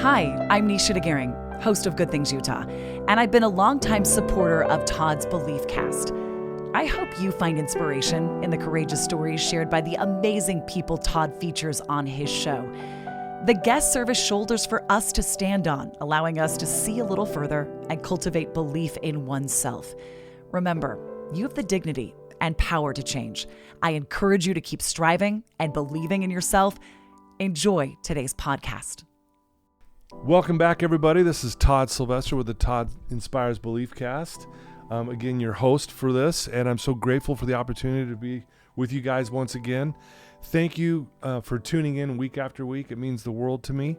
Hi, I'm Nisha DeGaring, host of Good Things Utah, and I've been a longtime supporter of Todd's Beliefcast. I hope you find inspiration in the courageous stories shared by the amazing people Todd features on his show. The guests serve as shoulders for us to stand on, allowing us to see a little further and cultivate belief in oneself. Remember, you have the dignity and power to change. I encourage you to keep striving and believing in yourself. Enjoy today's podcast. Welcome back, everybody. This is Todd Sylvester with the Todd Inspires Beliefcast. Again, your host for this, and I'm so grateful for the opportunity to be with you guys once again. Thank you for tuning in week after week. It means the world to me.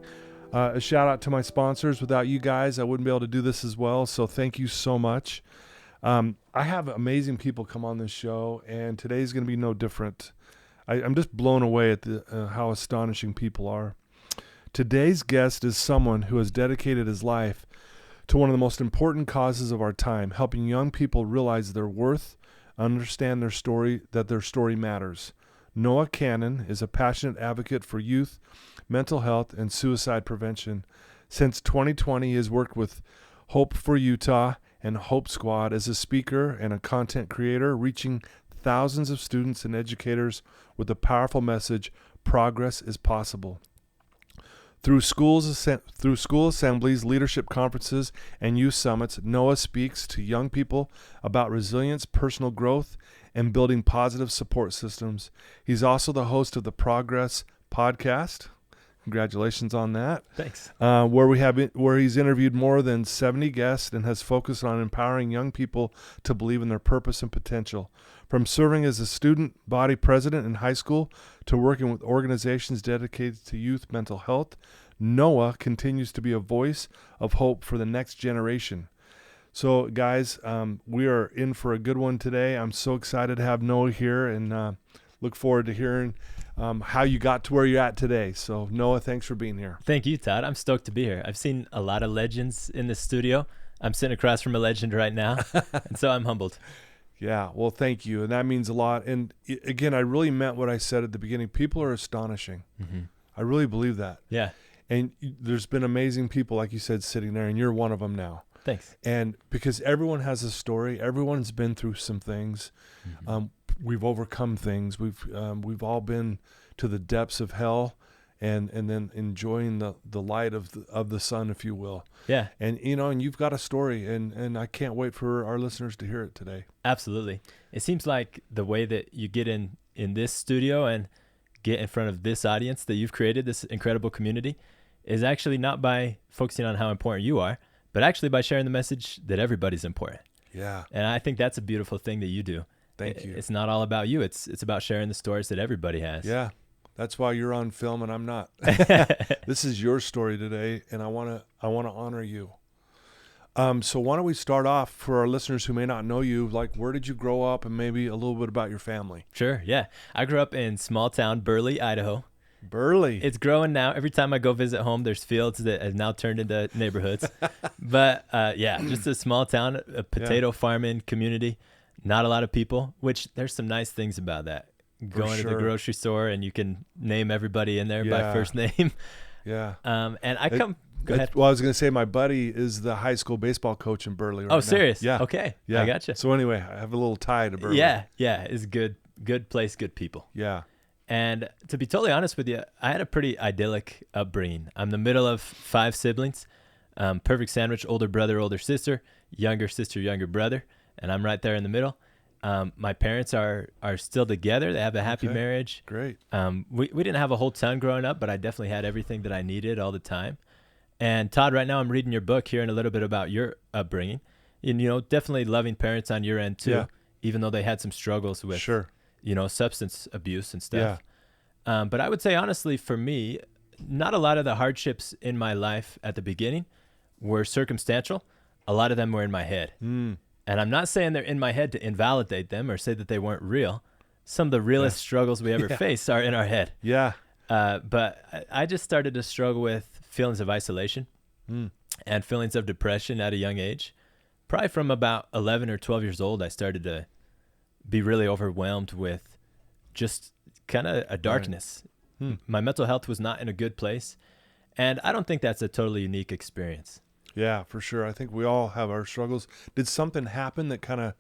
A shout out to my sponsors. Without you guys, I wouldn't be able to do this as well, so thank you so much. I have amazing people come on this show, and today's going to be no different. I'm just blown away at how astonishing people are. Today's guest is someone who has dedicated his life to one of the most important causes of our time, helping young people realize their worth, understand their story, that their story matters. Noah Canon is a passionate advocate for youth, mental health, and suicide prevention. Since 2020, he has worked with Hope4Utah and Hope Squad as a speaker and a content creator, reaching thousands of students and educators with the powerful message, progress is possible. Through school assemblies, leadership conferences, and youth summits, Noah speaks to young people about resilience, personal growth, and building positive support systems. He's also the host of the Progress podcast. Congratulations on that. Thanks. Where he's interviewed more than 70 guests and has focused on empowering young people to believe in their purpose and potential. From serving as a student body president in high school to working with organizations dedicated to youth mental health, Noah continues to be a voice of hope for the next generation. So, guys, we are in for a good one today. I'm so excited to have Noah here and look forward to hearing how you got to where you're at today. So, Noah, thanks for being here. Thank you, Todd. I'm stoked to be here. I've seen a lot of legends in the studio. I'm sitting across from a legend right now, and so I'm humbled. Yeah, well, thank you. And that means a lot. And again, I really meant what I said at the beginning. People are astonishing. Mm-hmm. I really believe that. Yeah. And there's been amazing people, like you said, sitting there, and you're one of them now. Thanks. And because everyone has a story, everyone's been through some things. Mm-hmm. We've overcome things. We've all been to the depths of hell, and then enjoying the light of the sun, if you will. Yeah. And and you've got a story, and I can't wait for our listeners to hear it today. Absolutely. It seems like the way that you get in this studio and get in front of this audience that you've created, this incredible community, is actually not by focusing on how important you are, but actually by sharing the message that everybody's important. Yeah. And I think that's a beautiful thing that you do. Thank you. It's not all about you. It's about sharing the stories that everybody has. Yeah. That's why you're on film and I'm not. This is your story today, and I want to honor you. So why don't we start off for our listeners who may not know you, like where did you grow up and maybe a little bit about your family? Sure. Yeah. I grew up in small town Burley, Idaho. Burley. It's growing now. Every time I go visit home, there's fields that have now turned into neighborhoods. But just a small town, a potato farming community. Not a lot of people, which there's some nice things about that. Going to the grocery store and you can name everybody in there by first name. Yeah. And I come. Go ahead. Well, I was going to say my buddy is the high school baseball coach in Burley right now. Oh, serious? Yeah. Okay. Yeah. I gotcha. So anyway, I have a little tie to Burley. Yeah. It's good. Good place, good people. Yeah. And to be totally honest with you, I had a pretty idyllic upbringing. I'm the middle of 5 siblings, perfect sandwich, older brother, older sister, younger brother, and I'm right there in the middle. My parents are still together. They have a happy marriage. Great. We didn't have a whole ton growing up, but I definitely had everything that I needed all the time. And Todd, right now I'm reading your book, hearing a little bit about your upbringing. And, definitely loving parents on your end too, even though they had some struggles with, substance abuse and stuff. Yeah. But I would say, honestly, for me, not a lot of the hardships in my life at the beginning were circumstantial. A lot of them were in my head. And I'm not saying they're in my head to invalidate them or say that they weren't real. Some of the realest struggles we ever face are in our head. Yeah. But I just started to struggle with feelings of isolation and feelings of depression at a young age. Probably from about 11 or 12 years old, I started to be really overwhelmed with just kind of a darkness. My mental health was not in a good place. And I don't think that's a totally unique experience. Yeah, for sure. I think we all have our struggles. Did something happen that kind of,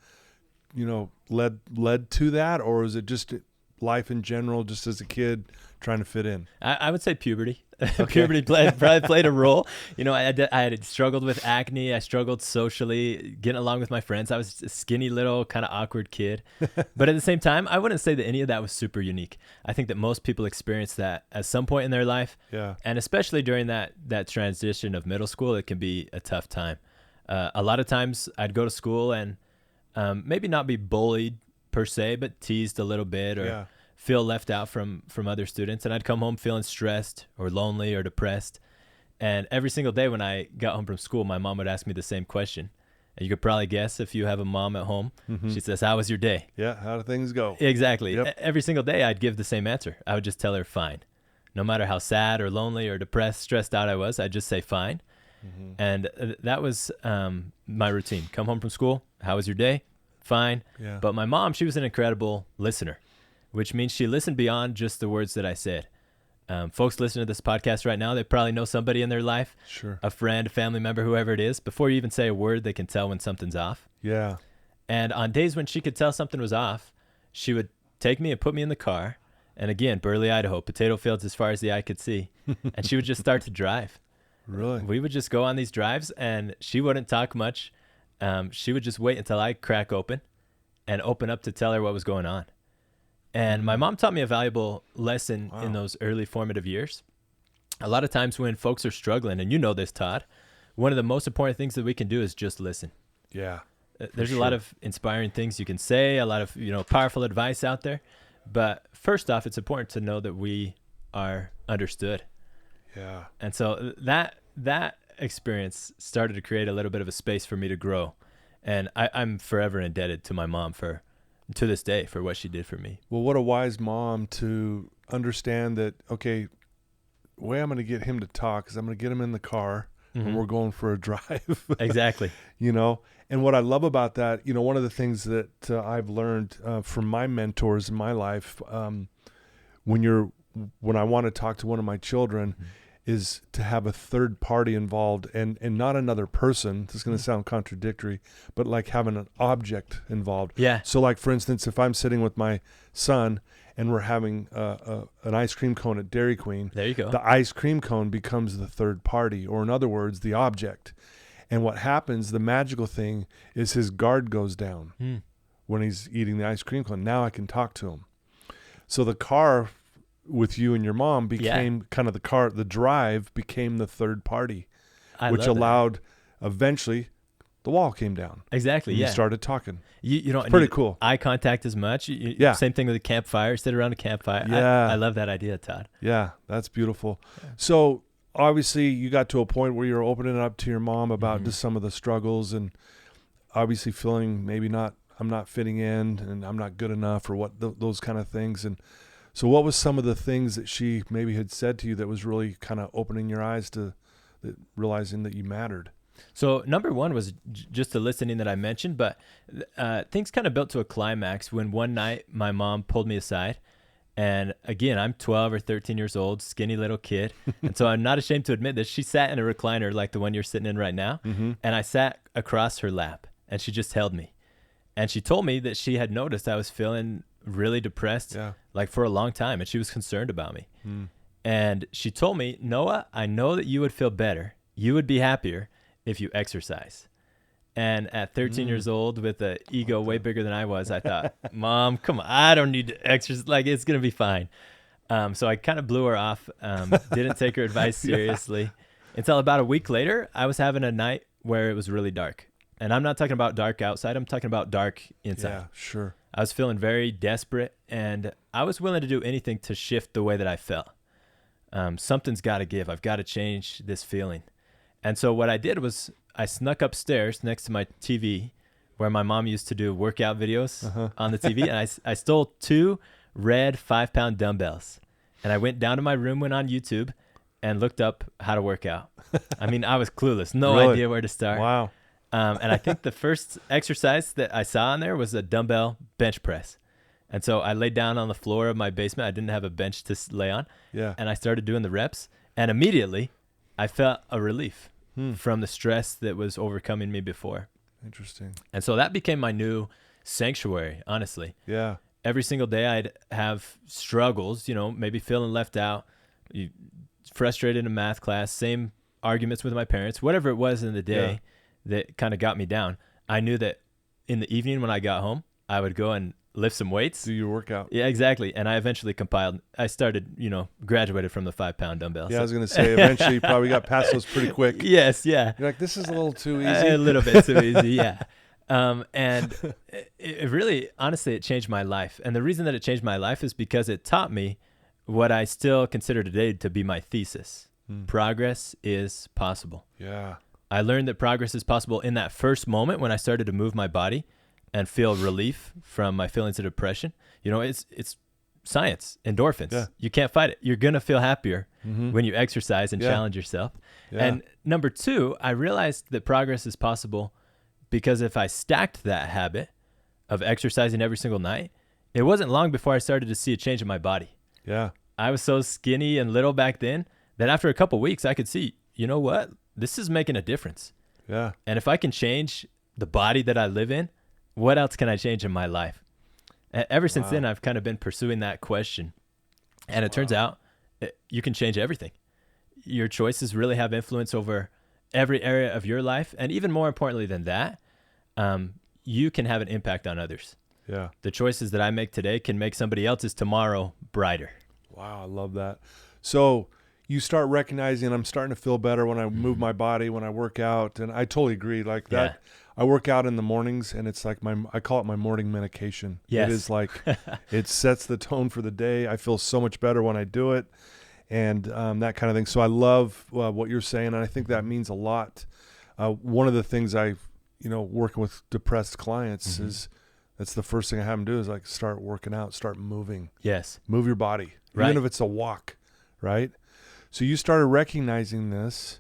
led to that, or is it just life in general, just as a kid trying to fit in? I would say puberty. Okay. Puberty probably played a role. I had struggled with acne. I struggled socially, getting along with my friends. I was a skinny little kind of awkward kid. But at the same time, I wouldn't say that any of that was super unique. I think that most people experience that at some point in their life. Yeah. And especially during that transition of middle school, it can be a tough time. A lot of times I'd go to school and maybe not be bullied per se, but teased a little bit, or feel left out from other students. And I'd come home feeling stressed or lonely or depressed. And every single day when I got home from school, my mom would ask me the same question. And you could probably guess, if you have a mom at home, she says, "How was your day?" Yeah. How do things go? Exactly. Yep. Every single day I'd give the same answer. I would just tell her fine. No matter how sad or lonely or depressed, stressed out I was, I'd just say fine. And that was my routine. Come home from school. How was your day? Fine. Yeah. But my mom, she was an incredible listener, which means she listened beyond just the words that I said. Folks listening to this podcast right now, they probably know somebody in their life, Sure. a friend, a family member, whoever it is. Before you even say a word, they can tell when something's off. Yeah. And on days when she could tell something was off, she would take me and put me in the car. And again, Burley, Idaho, potato fields as far as the eye could see. And she would just start to drive. Really? We would just go on these drives, and she wouldn't talk much. She would just wait until I crack open and open up to tell her what was going on. And my mom taught me a valuable lesson in those early formative years. A lot of times when folks are struggling, and you know this, Todd, one of the most important things that we can do is just listen. Yeah. There's a lot of inspiring things you can say, a lot of powerful advice out there. But first off, it's important to know that we are understood. Yeah. And so that experience started to create a little bit of a space for me to grow. And I'm forever indebted to my mom to this day for what she did for me. Well, what a wise mom to understand that, okay, the way I'm going to get him to talk is I'm going to get him in the car and we're going for a drive. Exactly. And what I love about that, one of the things that I've learned from my mentors in my life, when I want to talk to one of my children, is to have a third party involved and not another person. This is going to sound contradictory, but like having an object involved. Yeah. So like, for instance, if I'm sitting with my son and we're having an ice cream cone at Dairy Queen, There you go. the ice cream cone becomes the third party, or in other words, the object. And what happens, the magical thing, is his guard goes down when he's eating the ice cream cone. Now I can talk to him. So the car with you and your mom became kind of the drive became the third party, which allowed eventually the wall came down. Exactly. And Yeah. you started talking. You don't It's pretty need cool. eye contact as much. Yeah. Same thing with a campfire. Sit around a campfire. Yeah. I love that idea, Todd. Yeah, that's beautiful. So obviously you got to a point where you're opening up to your mom about just some of the struggles, and obviously feeling maybe I'm not fitting in and I'm not good enough, or those kind of things. And so what was some of the things that she maybe had said to you that was really kind of opening your eyes to realizing that you mattered? So number one was just the listening that I mentioned, but things kind of built to a climax when one night my mom pulled me aside. And again, I'm 12 or 13 years old, skinny little kid. And so I'm not ashamed to admit that she sat in a recliner like the one you're sitting in right now. And I sat across her lap and she just held me. And she told me that she had noticed I was feeling really depressed, like for a long time. And she was concerned about me. And she told me, "Noah, I know that you would feel better. You would be happier if you exercise." And at 13 years old, with an ego way bigger than I was, I thought, "Mom, come on, I don't need to exercise. Like, it's going to be fine." So I kind of blew her off, didn't take her advice seriously. Until about a week later, I was having a night where it was really dark. And I'm not talking about dark outside. I'm talking about dark inside. Yeah, sure. I was feeling very desperate, and I was willing to do anything to shift the way that I felt. Something's got to give. I've got to change this feeling. And so what I did was I snuck upstairs next to my TV where my mom used to do workout videos on the TV. And I stole 2 red 5-pound dumbbells. And I went down to my room, went on YouTube, and looked up how to work out. I mean, I was clueless. No Really? idea where to start. Wow. And I think the first exercise that I saw on there was a dumbbell bench press. And so I laid down on the floor of my basement. I didn't have a bench to lay on. Yeah. And I started doing the reps. And immediately I felt a relief from the stress that was overcoming me before. Interesting. And so that became my new sanctuary, honestly. Yeah. Every single day I'd have struggles, maybe feeling left out, frustrated in math class, same arguments with my parents, whatever it was in the day that kind of got me down. I knew that in the evening when I got home, I would go and lift some weights. Do your workout. Yeah, exactly. And I eventually graduated from the 5-pound dumbbells. Yeah, I was going to say, eventually you probably got past those pretty quick. Yes, yeah. You're like, this is a little too easy. A little bit too easy, yeah. And it really, honestly, it changed my life. And the reason that it changed my life is because it taught me what I still consider today to be my thesis. Progress is possible. Yeah. I learned that progress is possible in that first moment when I started to move my body and feel relief from my feelings of depression. It's science, endorphins. Yeah. You can't fight it. You're going to feel happier when you exercise and challenge yourself. Yeah. And number 2, I realized that progress is possible because if I stacked that habit of exercising every single night, it wasn't long before I started to see a change in my body. Yeah. I was so skinny and little back then that after a couple of weeks, I could see, you know what? This is making a difference. Yeah. And if I can change the body that I live in, what else can I change in my life? Ever since then, I've kind of been pursuing that question. And it turns out you can change everything. Your choices really have influence over every area of your life. And even more importantly than that, you can have an impact on others. Yeah. The choices that I make today can make somebody else's tomorrow brighter. Wow, I love that. So you start recognizing I'm starting to feel better when I move my body, when I work out. And I totally agree. Like that. Yeah. I work out in the mornings and it's like I call it my morning medication. Yes. It is like, it sets the tone for the day. I feel so much better when I do it and that kind of thing. So I love what you're saying. And I think that means a lot. One of the things working with depressed clients is that's the first thing I have them do is like start working out, start moving. Yes. Move your body, Right. even if it's a walk, right? So you started recognizing this.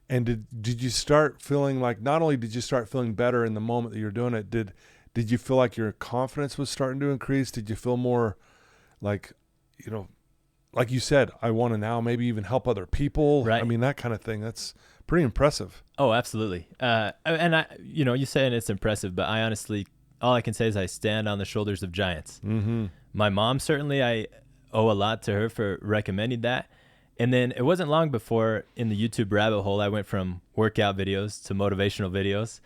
And did you start feeling like, not only did you start feeling better in the moment that you're doing it, did you feel like your confidence was starting to increase? Did you feel more like, like you said, I want to now maybe even help other people? Right. I mean, that kind of thing. That's pretty impressive. Oh, absolutely. And I, you saying it's impressive, but I honestly, all I can say is I stand on the shoulders of giants. Mm-hmm. My mom, certainly I owe a lot to her for recommending that. And then it wasn't long before in the YouTube rabbit hole, I went from workout videos to motivational videos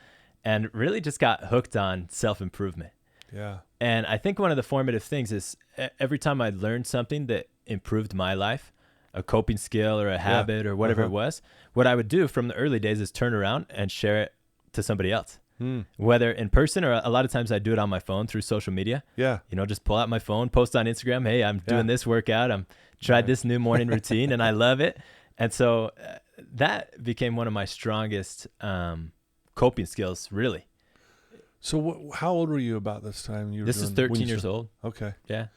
and really just got hooked on self-improvement. Yeah. And I think one of the formative things is every time I learned something that improved my life, a coping skill or a habit or whatever it was, what I would do from the early days is turn around and share it to somebody else. Whether in person or a lot of times I do it on my phone through social media. Yeah. Just pull out my phone, post on Instagram. Hey, I'm doing this workout. I'm tried this new morning routine and I love it. And so that became one of my strongest coping skills, really. So how old were you about this time? This is 13 years old. Okay. Yeah.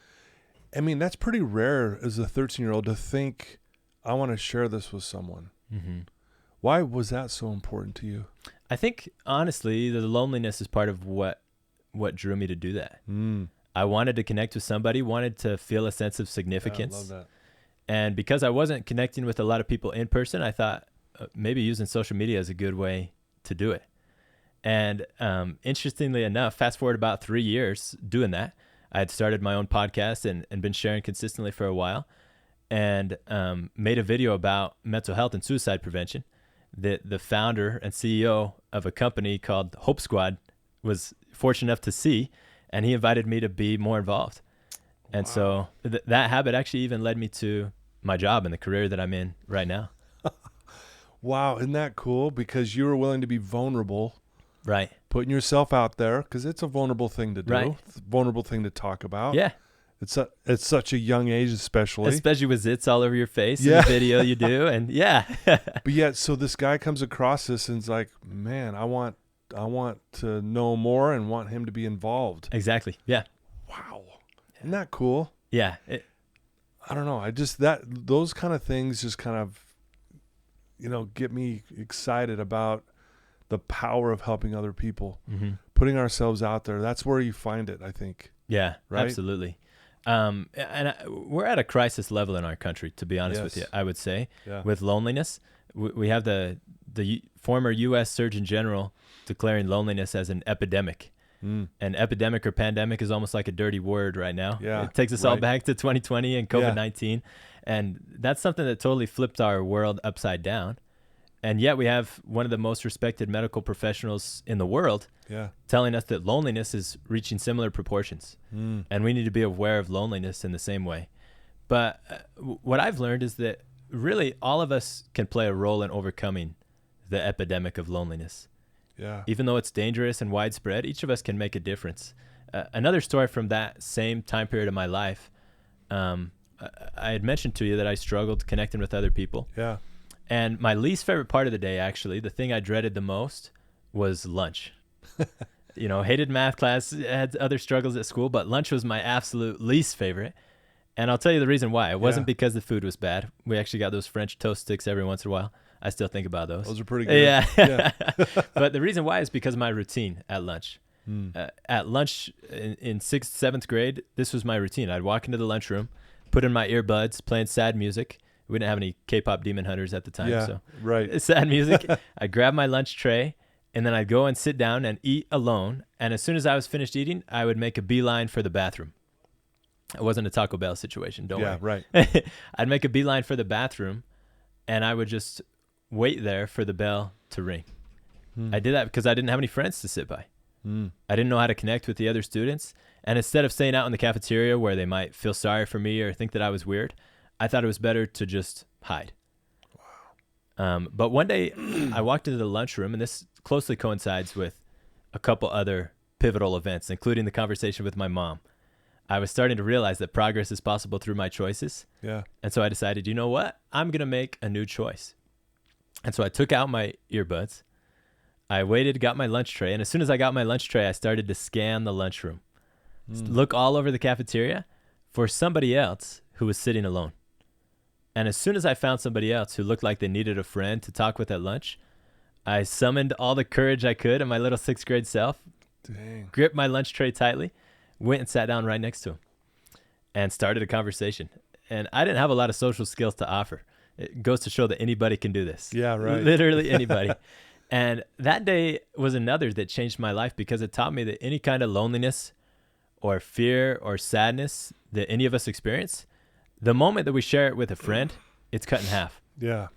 I mean, that's pretty rare as a 13-year-old to think, I want to share this with someone. Mm-hmm. Why was that so important to you? I think, honestly, the loneliness is part of what drew me to do that. I wanted to connect with somebody, wanted to feel a sense of significance. Yeah, I love that. And because I wasn't connecting with a lot of people in person, I thought maybe using social media is a good way to do it. And interestingly enough, fast forward about 3 years doing that, I had started my own podcast and been sharing consistently for a while and made a video about mental health and suicide prevention that the founder and CEO of a company called Hope Squad was fortunate enough to see, and he invited me to be more involved. And so that habit actually even led me to my job and the career that I'm in right now. Wow. Isn't that cool? Because you were willing to be vulnerable. Right. Putting yourself out there, because it's a vulnerable thing to do. Right. It's a vulnerable thing to talk about. Yeah. It's at such a young age, especially with zits all over your face in the video you do. And But yet, so this guy comes across this and is like, man, I want to know more and want him to be involved. Exactly. Yeah. Wow. Isn't that cool? Yeah. I don't know. Those kind of things just kind of, get me excited about the power of helping other people, putting ourselves out there. That's where you find it, I think. Yeah, right? Absolutely. We're at a crisis level in our country, to be honest with you, I would say, with loneliness. We have the former U.S. Surgeon General declaring loneliness as an epidemic. An epidemic or pandemic is almost like a dirty word right now. Yeah, it takes us all back to 2020 and COVID-19. And that's something that totally flipped our world upside down. And yet we have one of the most respected medical professionals in the world telling us that loneliness is reaching similar proportions. And we need to be aware of loneliness in the same way. But what I've learned is that really all of us can play a role in overcoming the epidemic of loneliness. Yeah. Even though it's dangerous and widespread, each of us can make a difference. Another story from that same time period of my life, I had mentioned to you that I struggled connecting with other people. Yeah. And my least favorite part of the day, actually, the thing I dreaded the most was lunch. Hated math class, had other struggles at school, but lunch was my absolute least favorite. And I'll tell you the reason why. It wasn't because the food was bad. We actually got those French toast sticks every once in a while. I still think about those. Those are pretty good. Yeah. But the reason why is because of my routine at lunch. At lunch in 6th, 7th grade, this was my routine. I'd walk into the lunchroom, put in my earbuds, playing sad music. We didn't have any K-pop Demon Hunters at the time. So sad music. I'd grab my lunch tray, and then I'd go and sit down and eat alone. And as soon as I was finished eating, I would make a beeline for the bathroom. It wasn't a Taco Bell situation. Don't worry. I'd make a beeline for the bathroom, and I would just wait there for the bell to ring. I did that because I didn't have any friends to sit by. I didn't know how to connect with the other students. And instead of staying out in the cafeteria where they might feel sorry for me or think that I was weird, I thought it was better to just hide. Wow. But one day I walked into the lunchroom, and this closely coincides with a couple other pivotal events, including the conversation with my mom. I was starting to realize that progress is possible through my choices. Yeah. And so I decided, you know what? I'm going to make a new choice. And so I took out my earbuds. I waited, got my lunch tray. And as soon as I got my lunch tray, I started to scan the lunchroom. Look all over the cafeteria for somebody else who was sitting alone. And as soon as I found somebody else who looked like they needed a friend to talk with at lunch, I summoned all the courage I could in my little 6th grade self, gripped my lunch tray tightly, went and sat down right next to him and started a conversation. And I didn't have a lot of social skills to offer. It goes to show that anybody can do this. Yeah, right. Literally anybody. And that day was another that changed my life because it taught me that any kind of loneliness or fear or sadness that any of us experience, the moment that we share it with a friend, it's cut in half. Yeah.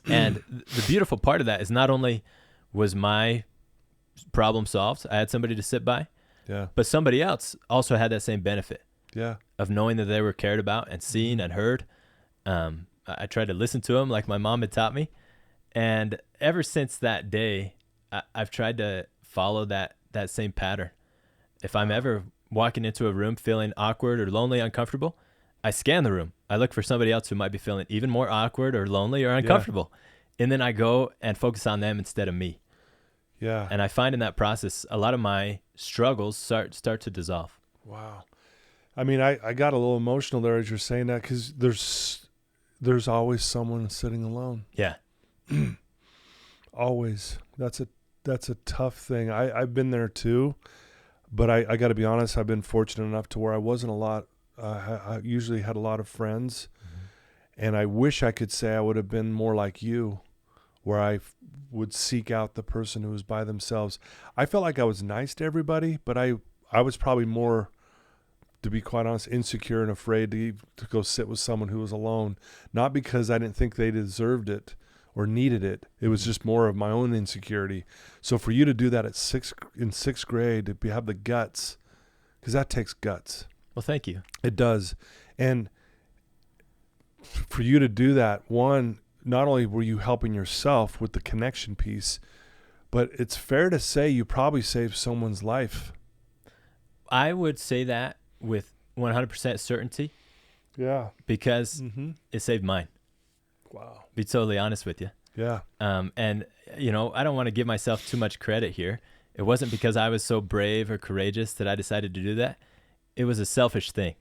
And the beautiful part of that is not only was my problem solved, I had somebody to sit by, but somebody else also had that same benefit of knowing that they were cared about and seen and heard. I tried to listen to them like my mom had taught me. And ever since that day, I've tried to follow that same pattern. If I'm ever walking into a room feeling awkward or lonely, uncomfortable, I scan the room. I look for somebody else who might be feeling even more awkward or lonely or uncomfortable. And then I go and focus on them instead of me. Yeah. And I find in that process, a lot of my struggles start to dissolve. Wow. I mean, I got a little emotional there as you're saying that because there's always someone sitting alone. Yeah. Always. That's a tough thing. I've been there too, but I got to be honest, I've been fortunate enough to where I wasn't a lot. I usually had a lot of friends, and I wish I could say I would have been more like you, where I would seek out the person who was by themselves. I felt like I was nice to everybody, but I was probably more, to be quite honest, insecure and afraid to go sit with someone who was alone. Not because I didn't think they deserved it or needed it. It was just more of my own insecurity. So for you to do that in sixth grade, to have the guts, because that takes guts. Well, thank you. It does. And for you to do that, one, not only were you helping yourself with the connection piece, but it's fair to say you probably saved someone's life. I would say that with 100% certainty. Yeah. Because it saved mine. Wow. Be totally honest with you. Yeah. And, I don't want to give myself too much credit here. It wasn't because I was so brave or courageous that I decided to do that. It was a selfish thing.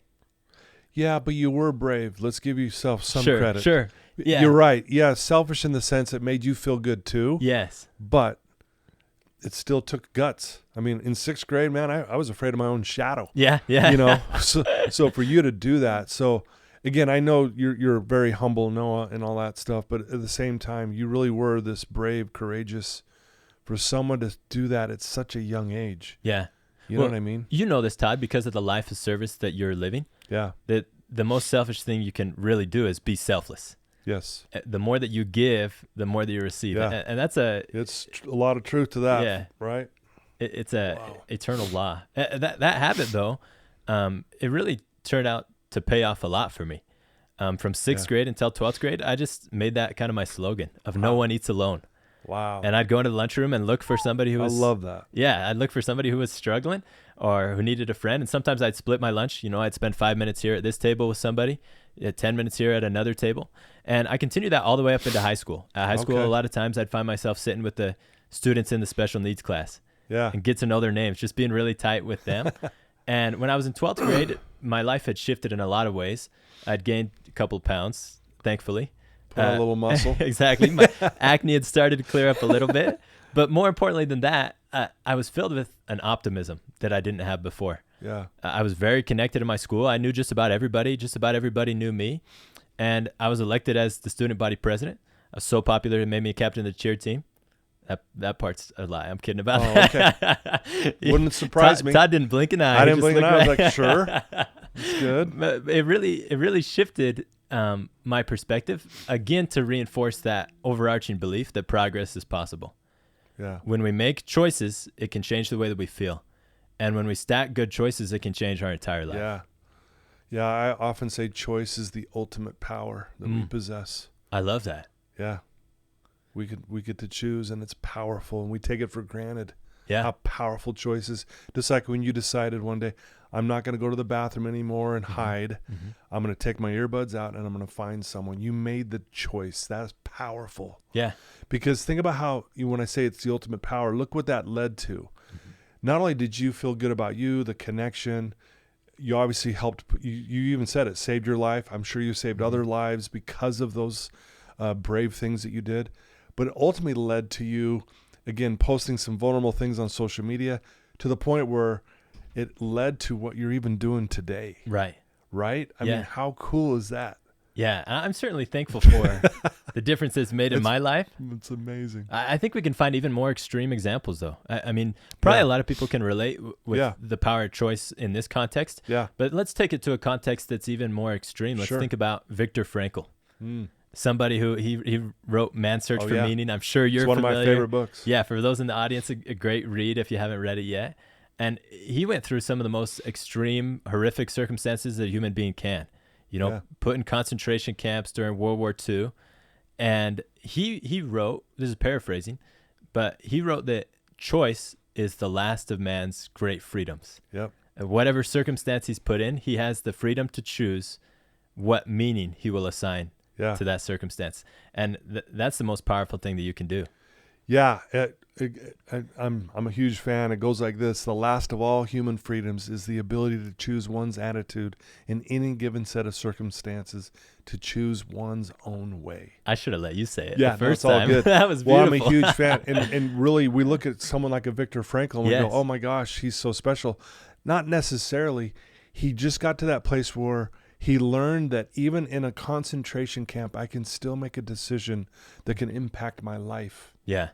Yeah, but you were brave. Let's give yourself some credit. Sure. Yeah. You're right. Yeah, selfish in the sense it made you feel good too. Yes. But it still took guts. I mean, in 6th grade, man, I was afraid of my own shadow. Yeah. Yeah. You know, so for you to do that. So again, I know you're very humble, Noah, and all that stuff, but at the same time, you really were this brave, courageous, for someone to do that at such a young age. Yeah. You know what I mean? You know this, Todd, because of the life of service that you're living. Yeah. That the most selfish thing you can really do is be selfless. Yes. The more that you give, the more that you receive. Yeah. And that's it's a lot of truth to that. Yeah. Right. It's a eternal law. That habit, though, it really turned out to pay off a lot for me. From 6th grade until 12th grade, I just made that kind of my slogan of no one eats alone. Wow. And I'd go into the lunchroom and look for somebody who was... I love that. Yeah, I'd look for somebody who was struggling or who needed a friend. And sometimes I'd split my lunch. You know, I'd spend 5 minutes here at this table with somebody, 10 minutes here at another table. And I continued that all the way up into high school. At high school, a lot of times I'd find myself sitting with the students in the special needs class. Yeah. And get to know their names, just being really tight with them. And when I was in 12th grade, my life had shifted in a lot of ways. I'd gained a couple of pounds, thankfully. Put on a little muscle. Exactly. My acne had started to clear up a little bit. But more importantly than that, I was filled with an optimism that I didn't have before. Yeah. I was very connected in my school. I knew just about everybody. Just about everybody knew me. And I was elected as the student body president. I was so popular, it made me a captain of the cheer team. That part's a lie. I'm kidding about that. Okay. Wouldn't surprise me. Todd didn't blink an eye. I didn't blink an eye. I was like, sure. That's good. But it really shifted my perspective, again, to reinforce that overarching belief that progress is possible. Yeah. When we make choices, it can change the way that we feel. And when we stack good choices, it can change our entire life. Yeah. Yeah, I often say choice is the ultimate power that we possess. I love that. Yeah. We get to choose, and it's powerful, and we take it for granted. Yeah. How powerful choices. Just like when you decided one day, I'm not going to go to the bathroom anymore and hide. Mm-hmm. I'm going to take my earbuds out and I'm going to find someone. You made the choice. That's powerful. Yeah. Because think about how, when I say it's the ultimate power, look what that led to. Mm-hmm. Not only did you feel good about you, the connection, you obviously helped, you even said it, saved your life. I'm sure you saved other lives because of those brave things that you did. But it ultimately led to you, again, posting some vulnerable things on social media to the point where it led to what you're even doing today. Right. Right? I mean, how cool is that? Yeah. I'm certainly thankful for the difference it's made in my life. It's amazing. I think we can find even more extreme examples, though. I mean, probably a lot of people can relate with the power of choice in this context. Yeah. But let's take it to a context that's even more extreme. Let's think about Viktor Frankl. Somebody who he wrote Man's Search for Meaning. I'm sure you're familiar. It's one of my favorite books. Yeah, for those in the audience, a great read if you haven't read it yet. And he went through some of the most extreme, horrific circumstances that a human being can. You know, put in concentration camps during World War II. And he wrote, this is paraphrasing, but he wrote that choice is the last of man's great freedoms. Yep. And whatever circumstance he's put in, he has the freedom to choose what meaning he will assign to that circumstance. And that's the most powerful thing that you can do. Yeah, I'm a huge fan. It goes like this. The last of all human freedoms is the ability to choose one's attitude in any given set of circumstances, to choose one's own way. I should have let you say it the first all time. Good. That was beautiful. Well, I'm a huge fan. And really, we look at someone like a Viktor Frankl and we go, oh my gosh, he's so special. Not necessarily. He just got to that place where he learned that even in a concentration camp, I can still make a decision that can impact my life. Yeah.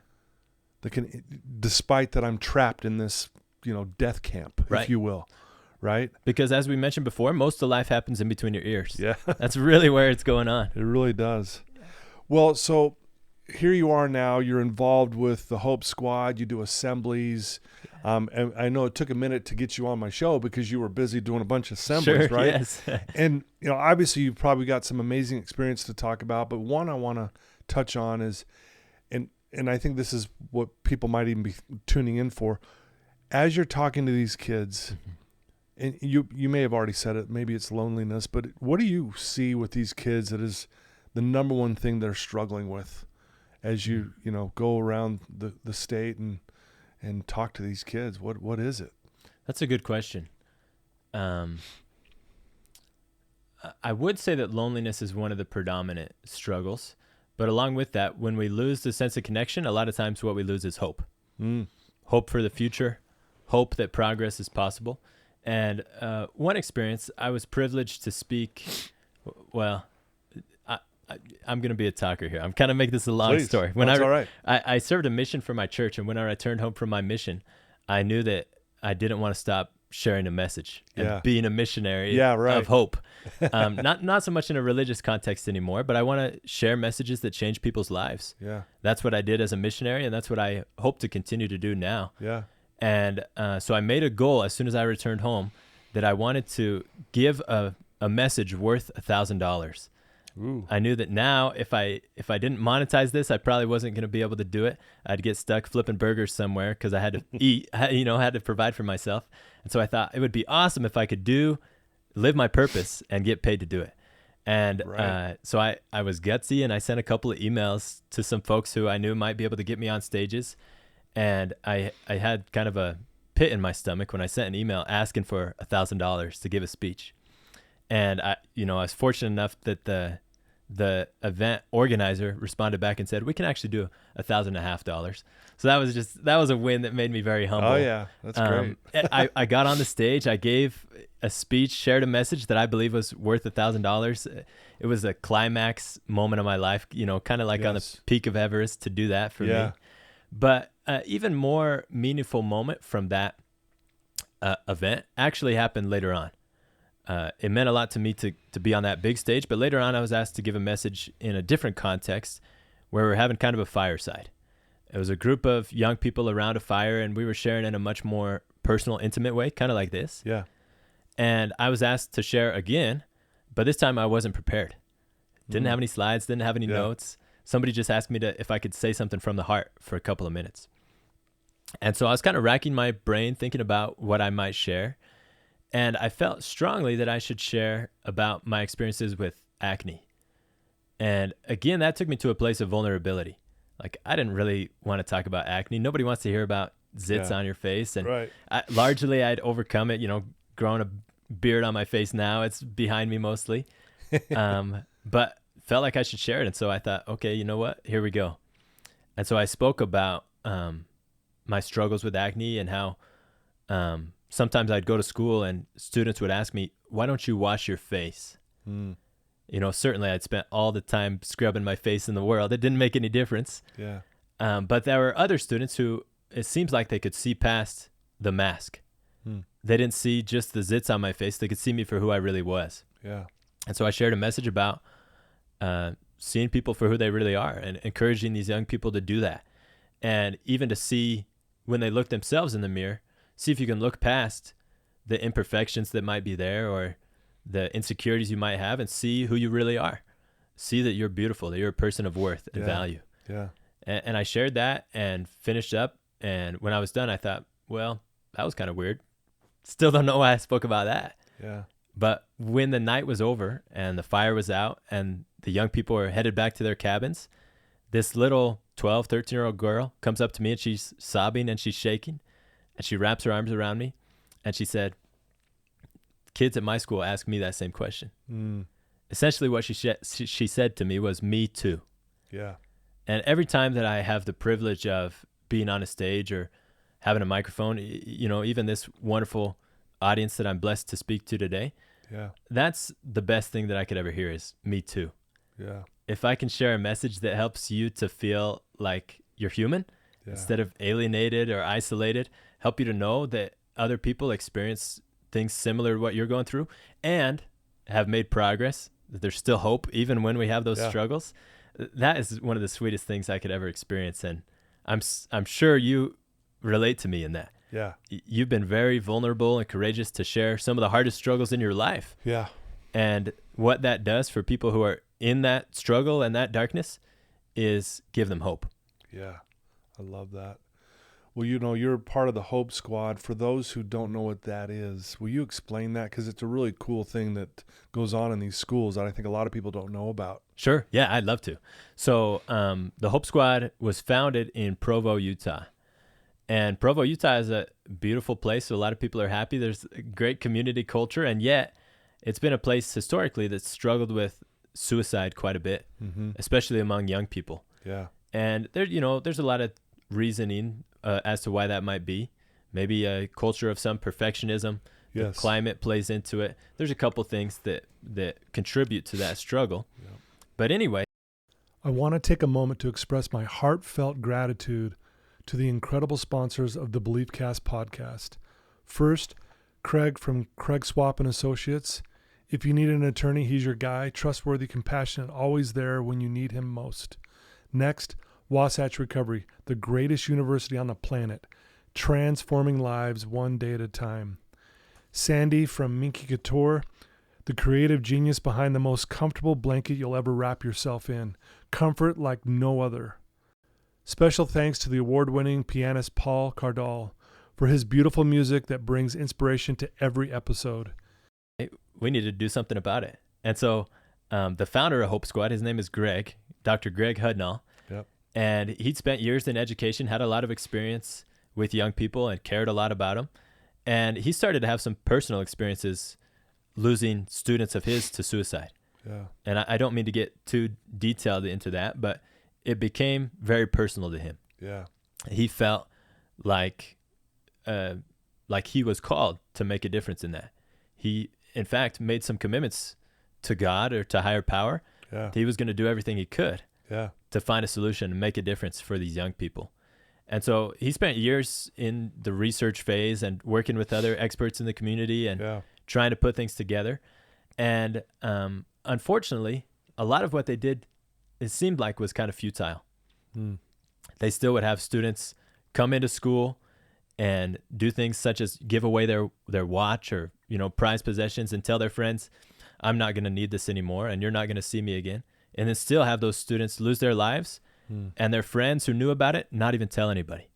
That can, despite that I'm trapped in this, death camp, if you will. Right? Because as we mentioned before, most of life happens in between your ears. Yeah. That's really where it's going on. It really does. Well, so here you are now. You're involved with the Hope Squad. You do assemblies. And I know it took a minute to get you on my show because you were busy doing a bunch of assemblies, right? Yes. And, obviously you've probably got some amazing experience to talk about, but one I want to touch on is, and I think this is what people might even be tuning in for, as you're talking to these kids, and you may have already said it, maybe it's loneliness, but what do you see with these kids that is the number one thing they're struggling with as you go around the state and talk to these kids? What is it? That's a good question. I would say that loneliness is one of the predominant struggles, but along with that, when we lose the sense of connection, a lot of times what we lose is hope. hope for the future, hope that progress is possible. And one experience, I was privileged to speak. Well, I'm going to be a talker here. I'm kind of making this a long story. That's all right. I served a mission for my church, and when I returned home from my mission, I knew that I didn't want to stop sharing a message and being a missionary of hope. Not so much in a religious context anymore, but I want to share messages that change people's lives. Yeah. That's what I did as a missionary, and that's what I hope to continue to do now. Yeah. And so I made a goal as soon as I returned home that I wanted to give a message worth $1,000. Ooh. I knew that now if I didn't monetize this, I probably wasn't going to be able to do it. I'd get stuck flipping burgers somewhere because I had to eat, had to provide for myself. And so I thought it would be awesome if I could live my purpose and get paid to do it. And so I was gutsy, and I sent a couple of emails to some folks who I knew might be able to get me on stages. And I had kind of a pit in my stomach when I sent an email asking for $1,000 to give a speech. And I was fortunate enough that the event organizer responded back and said, we can actually do $1,500. So that was a win that made me very humble. Oh yeah, that's great. I got on the stage, I gave a speech, shared a message that I believe was worth $1,000. It was a climax moment of my life, kind of like on the peak of Everest to do that for me. But even more meaningful moment from that event actually happened later on. It meant a lot to me to be on that big stage, but later on I was asked to give a message in a different context where we were having kind of a fireside. It was a group of young people around a fire, and we were sharing in a much more personal, intimate way, kind of like this. Yeah. And I was asked to share again, but this time I wasn't prepared. Didn't have any slides, didn't have any notes. Somebody just asked me if I could say something from the heart for a couple of minutes. And so I was kind of racking my brain thinking about what I might share. And I felt strongly that I should share about my experiences with acne. And again, that took me to a place of vulnerability. Like, I didn't really want to talk about acne. Nobody wants to hear about zits on your face. And largely I'd overcome it, growing a beard on my face now. It's behind me mostly. But felt like I should share it. And so I thought, okay, you know what? Here we go. And so I spoke about my struggles with acne and how sometimes I'd go to school and students would ask me, why don't you wash your face? Certainly I'd spent all the time scrubbing my face in the world. It didn't make any difference. Yeah. But there were other students who it seems like they could see past the mask. They didn't see just the zits on my face. They could see me for who I really was. Yeah. And so I shared a message about seeing people for who they really are and encouraging these young people to do that. And even to see when they look themselves in the mirror, see if you can look past the imperfections that might be there or the insecurities you might have and see who you really are. See that you're beautiful, that you're a person of worth and value. Yeah. And I shared that and finished up. And when I was done, I thought, well, that was kind of weird. Still don't know why I spoke about that. Yeah. But when the night was over and the fire was out and the young people were headed back to their cabins, this little 12, 13-year-old girl comes up to me and she's sobbing and she's shaking. And she wraps her arms around me and she said, kids at my school ask me that same question. Essentially what she said to me was, me too. Yeah. And every time that I have the privilege of being on a stage or having a microphone, even this wonderful audience that I'm blessed to speak to today, that's the best thing that I could ever hear is me too. Yeah. If I can share a message that helps you to feel like you're human instead of alienated or isolated, help you to know that other people experience things similar to what you're going through and have made progress, that there's still hope even when we have those struggles. That is one of the sweetest things I could ever experience. And I'm sure you relate to me in that. Yeah. You've been very vulnerable and courageous to share some of the hardest struggles in your life. Yeah. And what that does for people who are in that struggle and that darkness is give them hope. Yeah. I love that. Well, you're part of the Hope Squad. For those who don't know what that is, will you explain that? Because it's a really cool thing that goes on in these schools that I think a lot of people don't know about. Sure. Yeah, I'd love to. So the Hope Squad was founded in Provo, Utah. And Provo, Utah is a beautiful place. So a lot of people are happy. There's a great community culture. And yet it's been a place historically that's struggled with suicide quite a bit, especially among young people. Yeah. And there's a lot of reasoning as to why that might be. Maybe a culture of some perfectionism. Yes. The climate plays into it. There's a couple things that contribute to that struggle. Yep. But anyway, I want to take a moment to express my heartfelt gratitude to the incredible sponsors of the Beliefcast podcast. First, Craig from Craig Swap and Associates. If you need an attorney, he's your guy. Trustworthy, compassionate, always there when you need him most. Next, Wasatch Recovery, the greatest university on the planet, transforming lives one day at a time. Sandy from Minky Couture, the creative genius behind the most comfortable blanket you'll ever wrap yourself in. Comfort like no other. Special thanks to the award-winning pianist Paul Cardall for his beautiful music that brings inspiration to every episode. we need to do something about it. And so the founder of Hope Squad, his name is Greg, Dr. Greg Hudnall. Yep. And he'd spent years in education, had a lot of experience with young people and cared a lot about them. And he started to have some personal experiences losing students of his to suicide. Yeah. And I don't mean to get too detailed into that, but it became very personal to him. Yeah. He felt like he was called to make a difference in that. He, in fact, made some commitments to God or to higher power. Yeah. He was going to do everything he could to find a solution and make a difference for these young people. And so he spent years in the research phase and working with other experts in the community and trying to put things together. And unfortunately, a lot of what they did, it seemed like, was kind of futile. Mm. They still would have students come into school and do things such as give away their watch or, prized possessions and tell their friends, I'm not going to need this anymore and you're not going to see me again. And then still have those students lose their lives and their friends who knew about it not even tell anybody.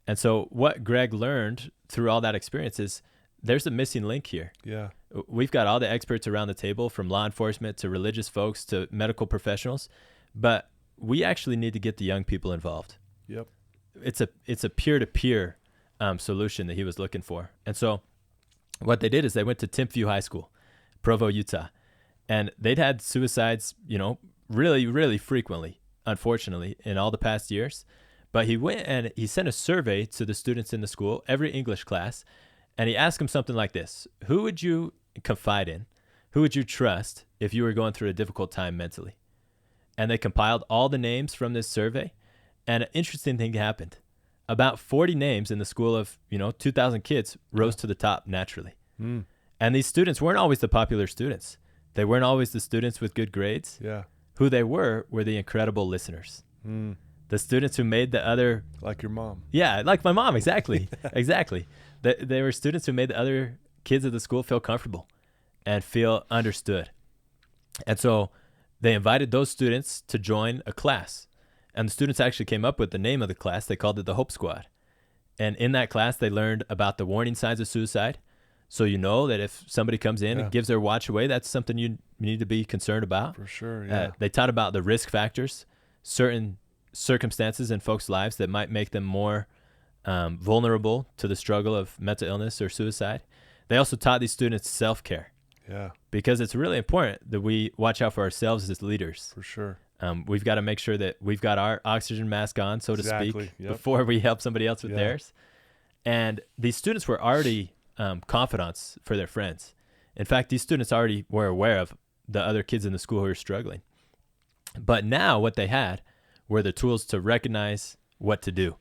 And so what Greg learned through all that experience is there's a missing link here. Yeah. We've got all the experts around the table, from law enforcement to religious folks to medical professionals, but we actually need to get the young people involved. Yep. It's a peer-to-peer solution that he was looking for. And so what they did is they went to Timpview High School, Provo, Utah, and they'd had suicides, really, really frequently, unfortunately, in all the past years. But he went and he sent a survey to the students in the school, every English class, and he asked them something like this: who would you confide in? Who would you trust if you were going through a difficult time mentally? And they compiled all the names from this survey, and an interesting thing happened. About 40 names in the school of, 2,000 kids rose to the top naturally. Mm. And these students weren't always the popular students. They weren't always the students with good grades. Yeah. Who they were the incredible listeners. Mm. The students who made the other... Like your mom. Yeah, like my mom, exactly. Exactly. They were students who made the other kids of the school feel comfortable and feel understood. And so they invited those students to join a class. And the students actually came up with the name of the class. They called it the Hope Squad. And in that class, they learned about the warning signs of suicide. So that if somebody comes in and gives their watch away, that's something you need to be concerned about. For sure, yeah. They taught about the risk factors, certain circumstances in folks' lives that might make them more vulnerable to the struggle of mental illness or suicide. They also taught these students self-care. Yeah. Because it's really important that we watch out for ourselves as leaders. For sure. We've got to make sure that we've got our oxygen mask on, so to speak, Yep. before we help somebody else with theirs. And these students were already confidants for their friends. In fact, these students already were aware of the other kids in the school who were struggling. But now what they had were the tools to recognize what to do.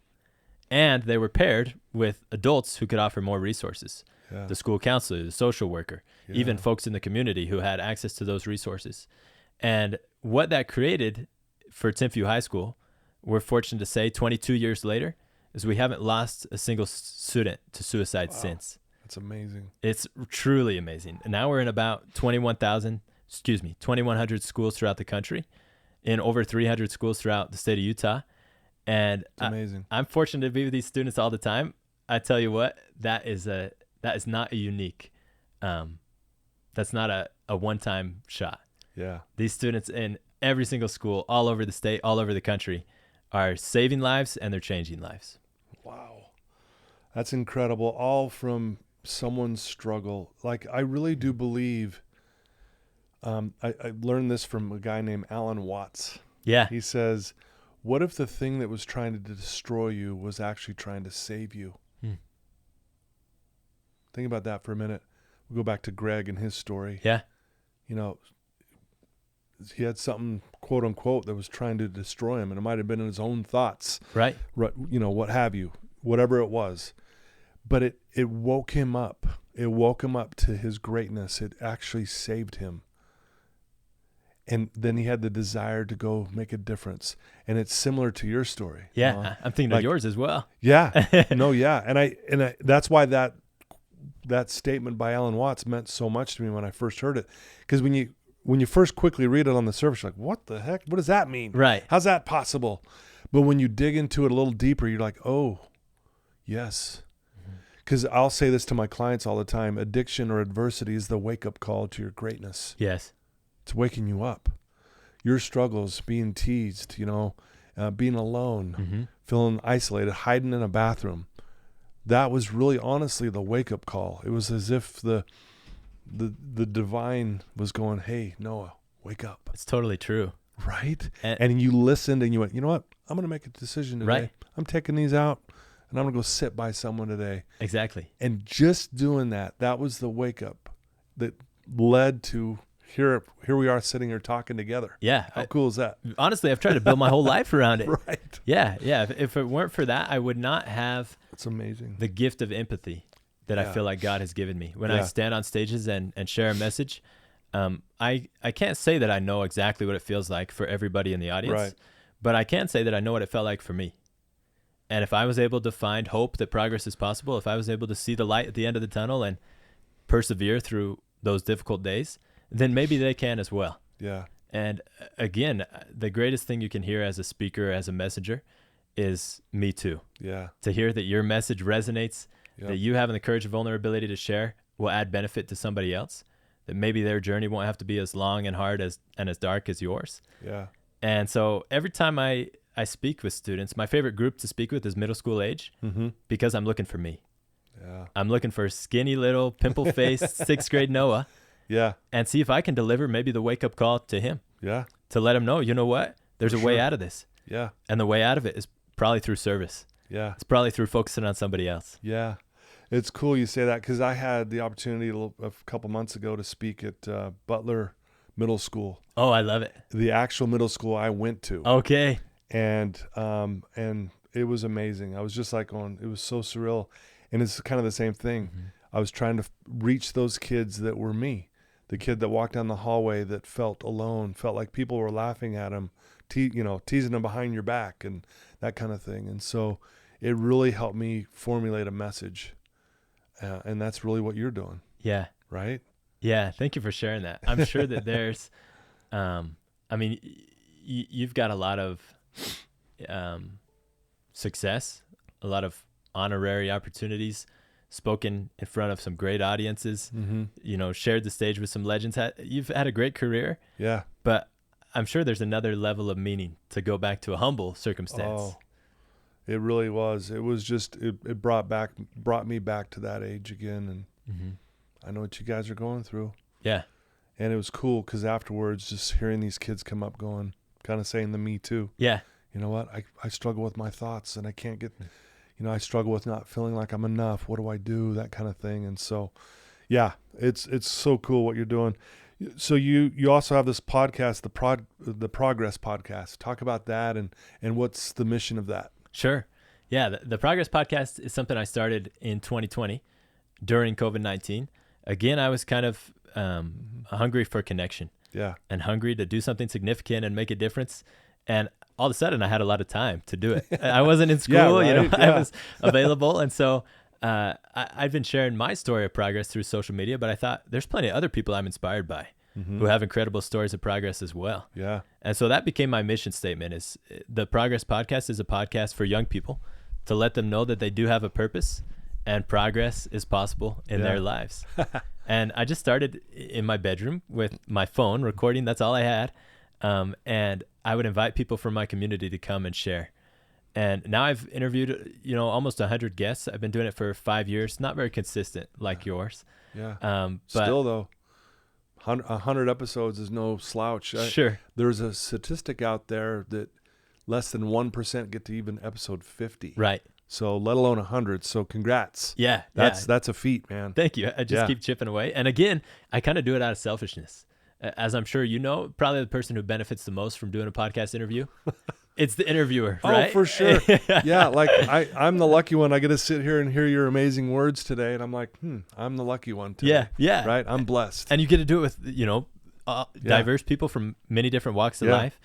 And they were paired with adults who could offer more resources. Yeah. The school counselor, the social worker, even folks in the community who had access to those resources. And what that created for Timpview High School, we're fortunate to say 22 years later, is we haven't lost a single student to suicide since. That's amazing. It's truly amazing. And now we're in about 2,100 schools throughout the country, in over 300 schools throughout the state of Utah. And it's amazing. I'm fortunate to be with these students all the time. I tell you what, that is not a unique, that's not a one-time shot. Yeah. These students in every single school, all over the state, all over the country, are saving lives and they're changing lives. Wow. That's incredible. All from someone's struggle. Like, I really do believe, I learned this from a guy named Alan Watts. Yeah. He says, what if the thing that was trying to destroy you was actually trying to save you? Think about that for a minute. We'll go back to Greg and his story. Yeah. You know, he had something, quote unquote, that was trying to destroy him, and it might have been in his own thoughts. Right. You know, what have you, whatever it was. But it woke him up. It woke him up to his greatness. It actually saved him. And then he had the desire to go make a difference. And it's similar to your story. Yeah. I'm thinking of yours as well. Yeah. No, yeah. And I that's why that statement by Alan Watts meant so much to me when I first heard it. Because when you first quickly read it on the surface, you're like, what the heck? What does that mean? Right. How's that possible? But when you dig into it a little deeper, you're like, oh, yes. Because I'll say this to my clients all the time. Addiction or adversity is the wake-up call to your greatness. Yes. It's waking you up. Your struggles, being teased, being alone, feeling isolated, hiding in a bathroom. That was really honestly the wake-up call. It was as if the divine was going, hey, Noah, wake up. It's totally true. Right? And you listened and you went, you know what? I'm going to make a decision today. Right. I'm taking these out and I'm going to go sit by someone today. Exactly. And just doing that was the wake-up that led to here we are sitting here talking together. Yeah. How cool is that? Honestly, I've tried to build my whole life around it. Right. Yeah. Yeah. If it weren't for that, I would not have It's amazing. the gift of empathy that I feel like God has given me. When I stand on stages and share a message, I can't say that I know exactly what it feels like for everybody in the audience, Right. but I can say that I know what it felt like for me. And if I was able to find hope that progress is possible, if I was able to see the light at the end of the tunnel and persevere through those difficult days, then maybe they can as well. Yeah. And again, the greatest thing you can hear as a speaker, as a messenger, is me too. Yeah. To hear that your message resonates, Yep. that you having the courage and vulnerability to share will add benefit to somebody else, that maybe their journey won't have to be as long and hard and as dark as yours. Yeah. And so every time I speak with students, my favorite group to speak with is middle school age, because I'm looking for me. Yeah. I'm looking for skinny little pimple-faced 6th grade Noah, Yeah. and see if I can deliver maybe the wake-up call to him, Yeah. to let him know, you know what, there's a way out of this. Yeah. And the way out of it is probably through service. Yeah. It's probably through focusing on somebody else. Yeah. It's cool you say that, because I had the opportunity a couple months ago to speak at Butler Middle School, Oh, I love it. the actual middle school I went to. Okay. And it was amazing. I was just like it was so surreal. And it's kind of the same thing. I was trying to reach those kids that were me, the kid that walked down the hallway that felt alone, felt like people were laughing at him, teasing him behind your back and that kind of thing. And so it really helped me formulate a message. And that's really what you're doing. Yeah. Right? Yeah. Thank you for sharing that. I'm sure that there's, you've got a lot of success, a lot of honorary opportunities, spoken in front of some great audiences, shared the stage with some legends. You've had a great career. Yeah. But I'm sure there's another level of meaning to go back to a humble circumstance. Oh, it really was. It was just, it brought me back to that age again. And I know what you guys are going through. Yeah. And it was cool because afterwards, just hearing these kids come up going, kind of saying the me too. Yeah. You know what? I struggle with my thoughts and I can't get, I struggle with not feeling like I'm enough. What do I do? That kind of thing. And so, yeah, it's so cool what you're doing. So you also have this podcast, the Progress Podcast. Talk about that and what's the mission of that? Sure. Yeah. The Progress Podcast is something I started in 2020 during COVID-19. Again, I was kind of hungry for connection. Yeah. And hungry to do something significant and make a difference. And all of a sudden I had a lot of time to do it. I wasn't in school, I was available. And so I've been sharing my story of progress through social media, but I thought there's plenty of other people I'm inspired by who have incredible stories of progress as well. Yeah. And so that became my mission statement. Is the Progress Podcast is a podcast for young people to let them know that they do have a purpose and progress is possible in their lives. And I just started in my bedroom with my phone recording. That's all I had. And I would invite people from my community to come and share. And now I've interviewed, almost 100 guests. I've been doing it for 5 years. Not very consistent like yours. Yeah. But still though, 100 episodes is no slouch. Sure. There's a statistic out there that less than 1% get to even episode 50. Right. So let alone 100. So congrats. Yeah. That's a feat, man. Thank you. I just keep chipping away. And again, I kind of do it out of selfishness. As I'm sure you know, probably the person who benefits the most from doing a podcast interview, it's the interviewer, right? Oh, for sure. Yeah, like I'm the lucky one. I get to sit here and hear your amazing words today, and I'm like, I'm the lucky one today. Yeah. Right? I'm blessed. And you get to do it with, diverse people from many different walks of life.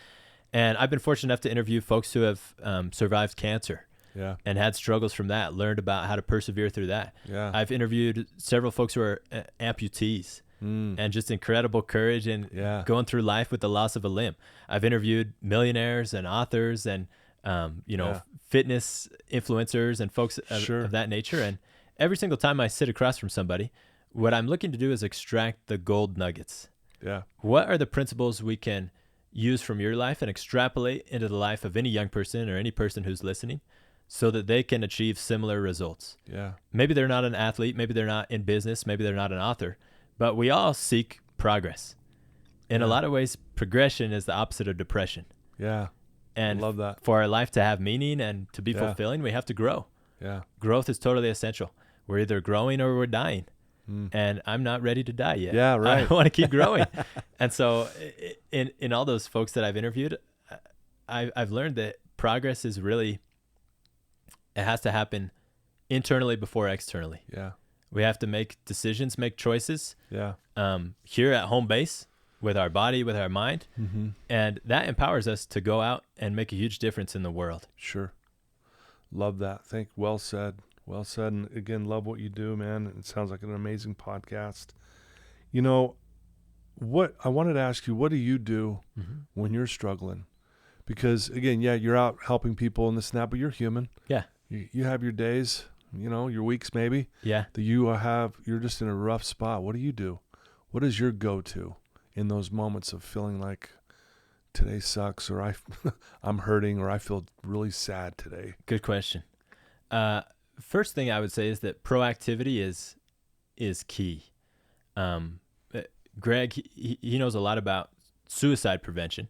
And I've been fortunate enough to interview folks who have survived cancer. Yeah. And had struggles from that, learned about how to persevere through that. Yeah. I've interviewed several folks who are amputees. And just incredible courage and going through life with the loss of a limb. I've interviewed millionaires and authors and, fitness influencers and folks of that nature. And every single time I sit across from somebody, what I'm looking to do is extract the gold nuggets. Yeah. What are the principles we can use from your life and extrapolate into the life of any young person or any person who's listening so that they can achieve similar results? Yeah. Maybe they're not an athlete. Maybe they're not in business. Maybe they're not an author. But we all seek progress. In a lot of ways, progression is the opposite of depression. Yeah. And I love that. For our life to have meaning and to be fulfilling, we have to grow. Yeah. Growth is totally essential. We're either growing or we're dying. And I'm not ready to die yet. Yeah, right. I want to keep growing. And so in all those folks that I've interviewed, I've learned that progress is really, it has to happen internally before externally. Yeah. We have to make decisions, make choices. Yeah. Here at home base with our body, with our mind. And that empowers us to go out and make a huge difference in the world. Sure. Love that. Well said. Well said. And again, love what you do, man. It sounds like an amazing podcast. What I wanted to ask you, what do you do when you're struggling? Because again, you're out helping people and this and that, but you're human. Yeah. You have your days, your weeks maybe. Yeah. That you're just in a rough spot. What do you do? What is your go-to in those moments of feeling like today sucks, or I'm hurting, or I feel really sad today? Good question. First thing I would say is that proactivity is key. Greg, he knows a lot about suicide prevention,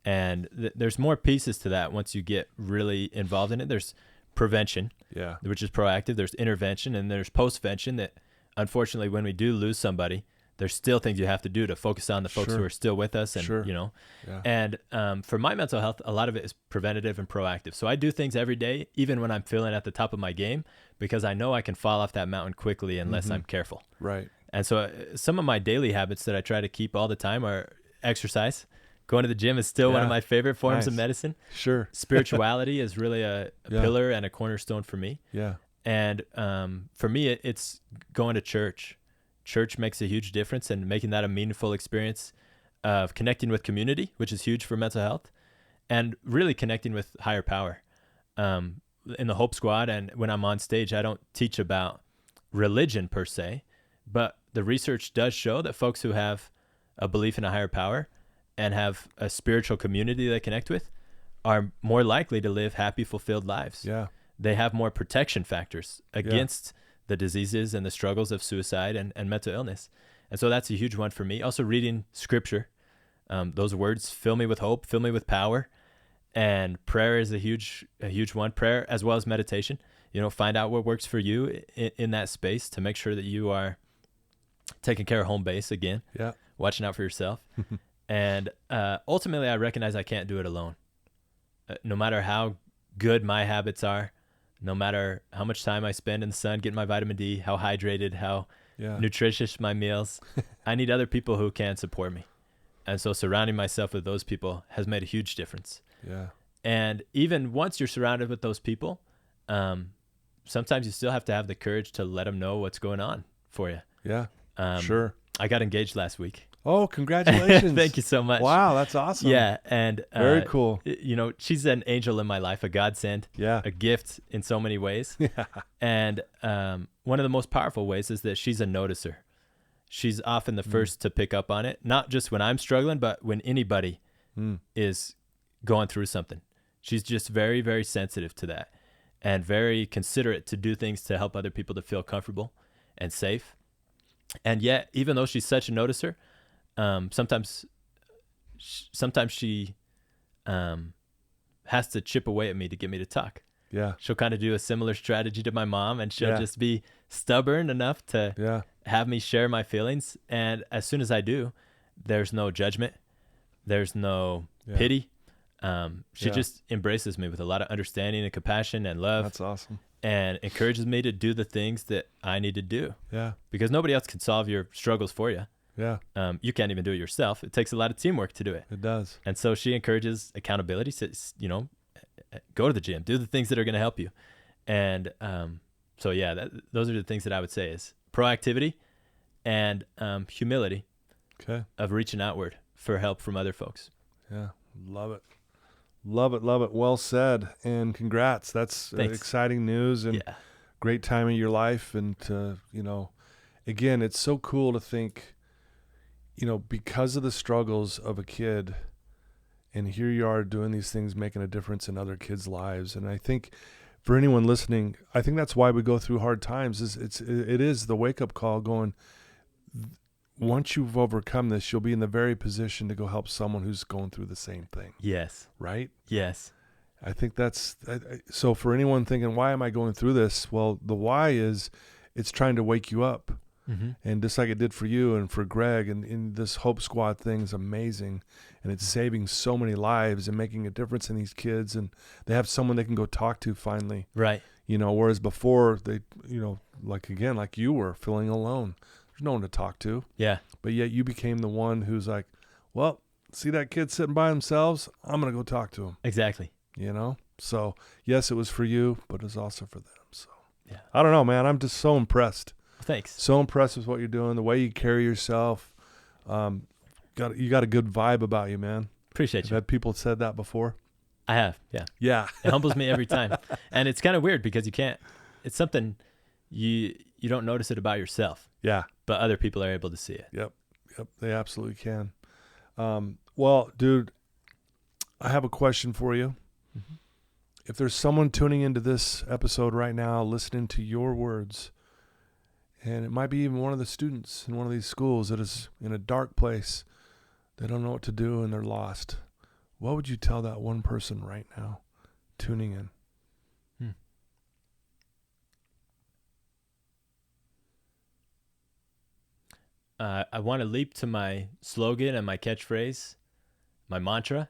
and there's more pieces to that once you get really involved in it. There's prevention, which is proactive. There's intervention, and there's postvention that, unfortunately, when we do lose somebody, there's still things you have to do to focus on the folks who are still with us. And, and for my mental health, a lot of it is preventative and proactive. So I do things every day, even when I'm feeling at the top of my game, because I know I can fall off that mountain quickly unless I'm careful. Right. And so some of my daily habits that I try to keep all the time are exercise. Going to the gym is still one of my favorite forms of medicine. Sure. Spirituality is really a pillar and a cornerstone for me. Yeah. And for me, it's going to church. Church makes a huge difference, and making that a meaningful experience of connecting with community, which is huge for mental health, and really connecting with higher power. In the Hope Squad and when I'm on stage, I don't teach about religion per se, but the research does show that folks who have a belief in a higher power and have a spiritual community they connect with are more likely to live happy, fulfilled lives. Yeah. They have more protection factors against the diseases and the struggles of suicide and mental illness. And so that's a huge one for me. Also reading scripture. Those words fill me with hope, fill me with power. And prayer is a huge one. Prayer as well as meditation. Find out what works for you in that space to make sure that you are taking care of home base again. Yeah. Watching out for yourself. And ultimately, I recognize I can't do it alone. No matter how good my habits are, no matter how much time I spend in the sun getting my vitamin D, how hydrated, how nutritious my meals, I need other people who can support me. And so surrounding myself with those people has made a huge difference. Yeah. And even once you're surrounded with those people, sometimes you still have to have the courage to let them know what's going on for you. Yeah. Sure. I got engaged last week. Oh, congratulations. Thank you so much. Wow, that's awesome. Yeah, and very cool. She's an angel in my life, a godsend, a gift in so many ways. Yeah. And one of the most powerful ways is that she's a noticer. She's often the first to pick up on it, not just when I'm struggling, but when anybody is going through something. She's just very, very sensitive to that and very considerate to do things to help other people to feel comfortable and safe. And yet, even though she's such a noticer, sometimes she has to chip away at me to get me to talk. Yeah. She'll kind of do a similar strategy to my mom, and she'll Yeah. just be stubborn enough to Yeah. have me share my feelings. And as soon as I do, there's no judgment. There's no pity. She just embraces me with a lot of understanding and compassion and love. That's awesome. And encourages me to do the things that I need to do. Yeah. Because nobody else can solve your struggles for you. Yeah. You can't even do it yourself. It takes a lot of teamwork to do it. It does. And so she encourages accountability. Says, you know, go to the gym, do the things that are going to help you. And so, yeah, those are the things that I would say is proactivity and humility of reaching outward for help from other folks. Yeah. Love it. Love it. Love it. Well said. And congrats. That's exciting news and great time in your life. And, you know, again, it's so cool to think, you know, because of the struggles of a kid, and here you are doing these things, making a difference in other kids' lives. And I think for anyone listening, I think that's why we go through hard times. It is the wake-up call going, once you've overcome this, you'll be in the very position to go help someone who's going through the same thing. Yes. Right? Yes. I think that's, so for anyone thinking, why am I going through this? Well, the why is it's trying to wake you up. Mm-hmm. And just like it did for you and for Greg, and this Hope Squad thing is amazing. And it's saving so many lives and making a difference in these kids. And they have someone they can go talk to finally. Right. You know, whereas before they, you know, like you were feeling alone. There's no one to talk to. Yeah. But yet you became the one who's like, well, see that kid sitting by themselves? I'm going to go talk to him. Exactly. You know? So, yes, it was for you, but it was also for them. So, yeah. I don't know, man. I'm just so impressed. Thanks. So impressed with what you're doing, the way you carry yourself. You got a good vibe about you, man. Appreciate you. Have people said that before? I have, yeah. Yeah. It humbles me every time. And it's kind of weird because it's something you don't notice it about yourself. Yeah. But other people are able to see it. Yep. They absolutely can. Well, dude, I have a question for you. Mm-hmm. If there's someone tuning into this episode right now, listening to your words, and it might be even one of the students in one of these schools that is in a dark place, they don't know what to do and they're lost, what would you tell that one person right now tuning in? I want to leap to my slogan and my catchphrase, my mantra,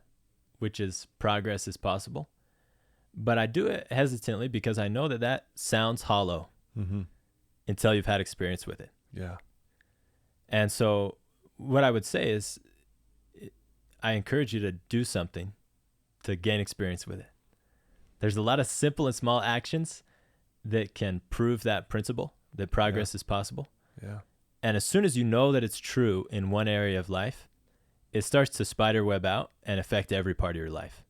which is progress is possible. But I do it hesitantly because I know that sounds hollow until you've had experience with it. Yeah. And so what I would say is I encourage you to do something to gain experience with it. There's a lot of simple and small actions that can prove that principle, that progress is possible. Yeah. And as soon as you know that it's true in one area of life, it starts to spiderweb out and affect every part of your life.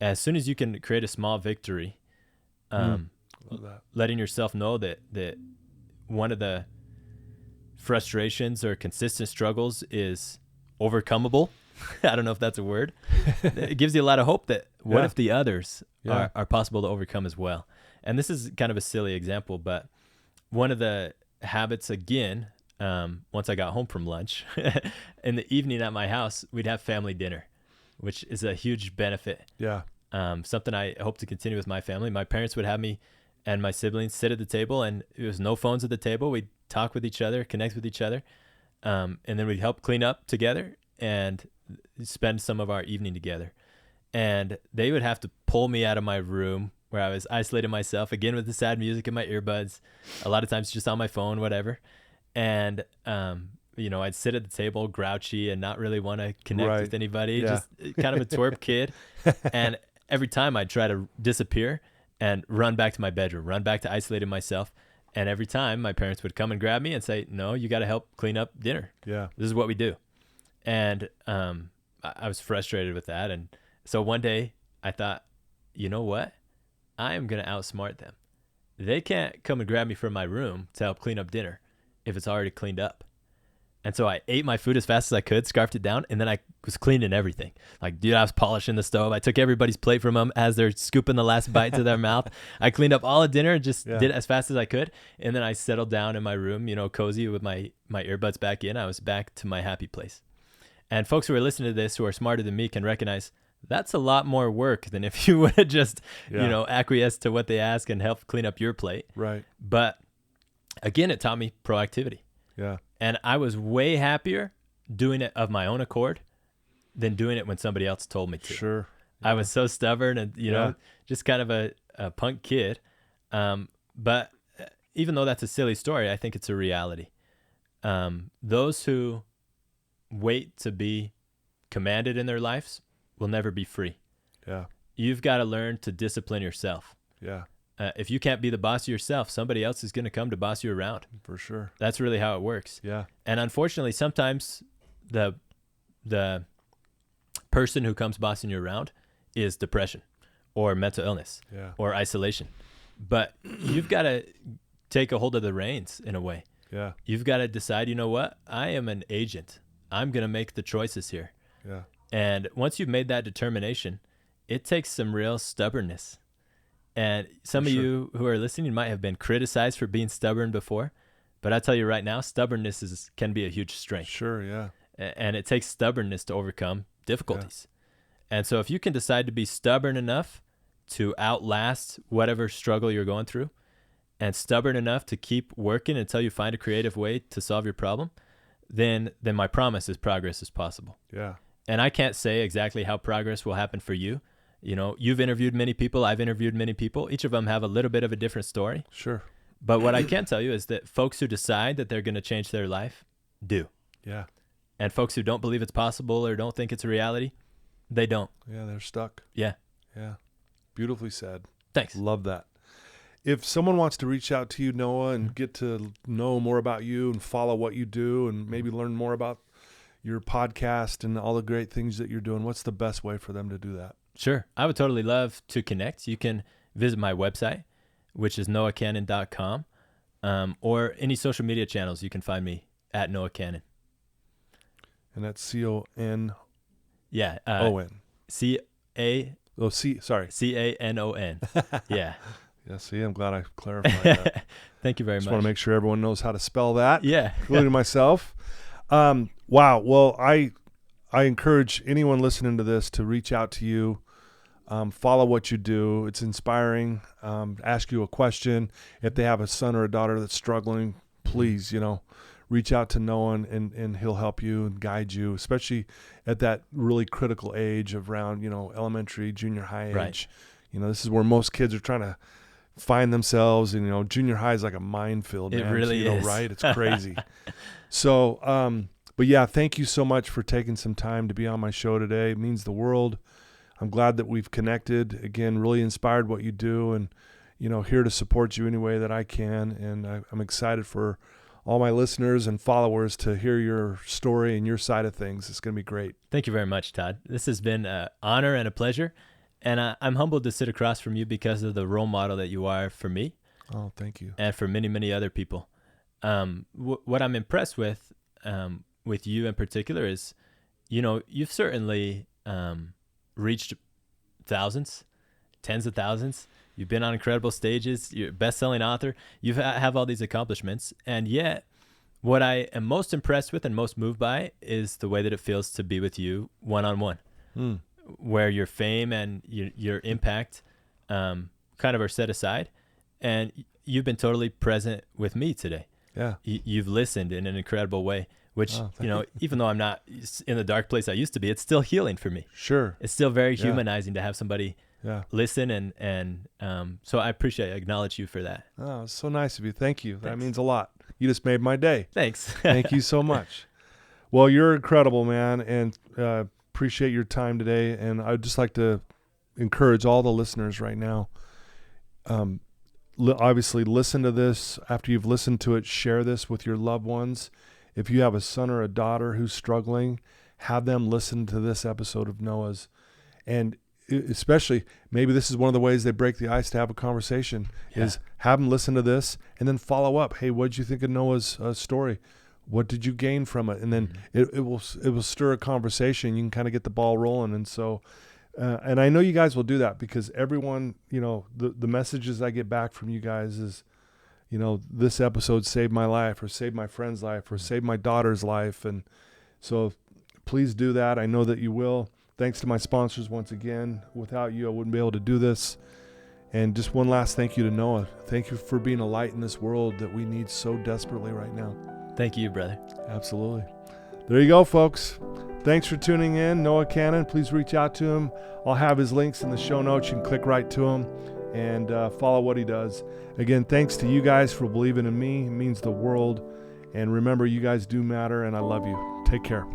As soon as you can create a small victory, letting yourself know that one of the frustrations or consistent struggles is overcomable. I don't know if that's a word. It gives you a lot of hope that what if the others are possible to overcome as well. And this is kind of a silly example, but one of the habits again, once I got home from lunch, in the evening at my house, we'd have family dinner, which is a huge benefit. Yeah. Something I hope to continue with my family. My parents would have me and my siblings sit at the table, and it was no phones at the table. We'd talk with each other, connect with each other, and then we'd help clean up together and spend some of our evening together. And they would have to pull me out of my room where I was isolating myself, again with the sad music in my earbuds, a lot of times just on my phone, whatever. And, I'd sit at the table grouchy and not really want to connect with anybody, just kind of a twerp kid. And every time I'd try to disappear and run back to my bedroom, run back to isolating myself. And every time my parents would come and grab me and say, no, you got to help clean up dinner. Yeah. This is what we do. And I was frustrated with that. And so one day I thought, you know what? I am going to outsmart them. They can't come and grab me from my room to help clean up dinner if it's already cleaned up. And so I ate my food as fast as I could, scarfed it down, and then I was cleaning everything. Like, dude, I was polishing the stove. I took everybody's plate from them as they're scooping the last bite to their mouth. I cleaned up all the dinner and just did it as fast as I could. And then I settled down in my room, cozy with my earbuds back in. I was back to my happy place. And folks who are listening to this who are smarter than me can recognize that's a lot more work than if you would have just, Yeah. acquiesced to what they ask and help clean up your plate. Right. But again, it taught me proactivity. Yeah. And I was way happier doing it of my own accord than doing it when somebody else told me to. Sure. I was so stubborn and, Yeah. just kind of a punk kid. But even though that's a silly story, I think it's a reality. Those who wait to be commanded in their lives will never be free. Yeah. You've got to learn to discipline yourself. Yeah. If you can't be the boss of yourself, somebody else is going to come to boss you around. For sure. That's really how it works. Yeah. And unfortunately, sometimes the person who comes bossing you around is depression or mental illness Yeah. or isolation. But you've got to take a hold of the reins in a way. Yeah. You've got to decide, you know what? I am an agent. I'm going to make the choices here. Yeah. And once you've made that determination, it takes some real stubbornness. And some of you who are listening might have been criticized for being stubborn before, but I tell you right now, stubbornness can be a huge strength. Sure. Yeah. And it takes stubbornness to overcome difficulties. And so if you can decide to be stubborn enough to outlast whatever struggle you're going through, and stubborn enough to keep working until you find a creative way to solve your problem, then my promise is progress is possible. Yeah. And I can't say exactly how progress will happen for you. You've interviewed many people. I've interviewed many people. Each of them have a little bit of a different story. Sure. But what I can tell you is that folks who decide that they're going to change their life do. Yeah. And folks who don't believe it's possible or don't think it's a reality, they don't. Yeah. They're stuck. Yeah. Yeah. Beautifully said. Thanks. Love that. If someone wants to reach out to you, Noah, and get to know more about you and follow what you do and maybe learn more about your podcast and all the great things that you're doing, what's the best way for them to do that? Sure. I would totally love to connect. You can visit my website, which is noahcanon.com, or any social media channels. You can find me at Noah Canon. And that's C-O-N-O-N. Yeah. C-A-N-O-N. C-A-N-O-N. Yeah. Yeah, see, I'm glad I clarified that. Thank you very Just much. want to make sure everyone knows how to spell that, Yeah. including myself. Wow. Well, I encourage anyone listening to this to reach out to you, follow what you do. It's inspiring. Ask you a question. If they have a son or a daughter that's struggling, please, reach out to Noah and he'll help you and guide you, especially at that really critical age of around, elementary, junior high age. Right. This is where most kids are trying to find themselves, and junior high is like a minefield. It man. really is. Right? It's crazy. So, but yeah, thank you so much for taking some time to be on my show today. It means the world. I'm glad that we've connected. Again, really inspired what you do, and here to support you any way that I can. And I'm excited for all my listeners and followers to hear your story and your side of things. It's going to be great. Thank you very much, Todd. This has been an honor and a pleasure. And I'm humbled to sit across from you because of the role model that you are for me. Oh, thank you. And for many, many other people. What I'm impressed with you in particular is, you've certainly reached thousands, tens of thousands. You've been on incredible stages. You're a best-selling author. You have all these accomplishments. And yet, what I am most impressed with and most moved by is the way that it feels to be with you one-on-one. Where your fame and your impact kind of are set aside, and you've been totally present with me today. Yeah. You've listened in an incredible way, which, even though I'm not in the dark place I used to be, it's still healing for me. Sure. It's still very humanizing to have somebody listen, and so I acknowledge you for that. Oh, it's so nice of you. Thank you. Thanks. That means a lot. You just made my day. Thanks. Thank you so much. Well, you're incredible, man, and appreciate your time today. And I'd just like to encourage all the listeners right now. Obviously, listen to this. After you've listened to it, share this with your loved ones. If you have a son or a daughter who's struggling, have them listen to this episode of Noah's. And especially, maybe this is one of the ways they break the ice to have a conversation, is have them listen to this and then follow up. Hey, what did you think of Noah's story? What did you gain from it? And then it will stir a conversation. You can kind of get the ball rolling. And so, and I know you guys will do that because everyone, the messages I get back from you guys is, this episode saved my life or saved my friend's life or saved my daughter's life. And so please do that. I know that you will. Thanks to my sponsors once again. Without you, I wouldn't be able to do this. And just one last thank you to Noah. Thank you for being a light in this world that we need so desperately right now. Thank you, brother. Absolutely. There you go, folks. Thanks for tuning in. Noah Canon, please reach out to him. I'll have his links in the show notes. You can click right to him and follow what he does. Again, thanks to you guys for believing in me. It means the world. And remember, you guys do matter, and I love you. Take care.